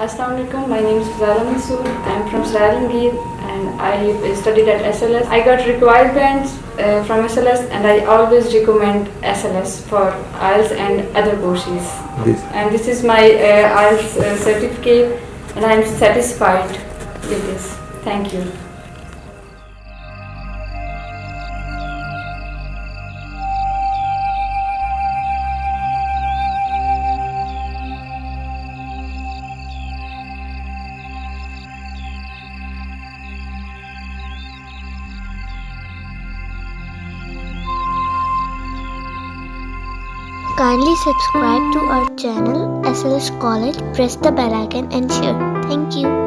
Assalamu alaikum. My name is FAZAILA. I am from Sralingir and I studied at SLS. I got required bands from SLS and I always recommend SLS for IELTS and other courses. And this is my IELTS certificate and I am satisfied with this. Thank you. Kindly subscribe to our channel SLS College, press the bell icon and share. Thank you.